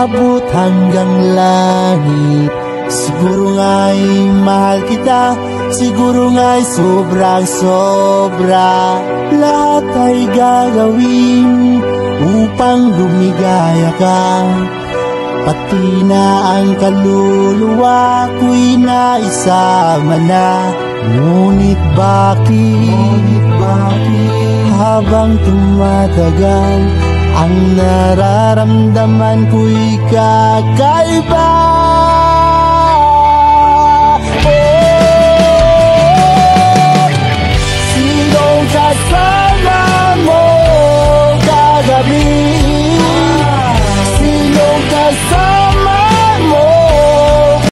abot hanggang langit. Siguro nga'y mahal kita, siguro nga'y sobrang sobra. Lahat ay gagawin upang lumigaya ka, pati na ang kaluluwa ko'y naisama na. Ngunit bakit habang tumatagal, ang nararamdaman ko'y kakaiba. Sinong kasama mo kagabi?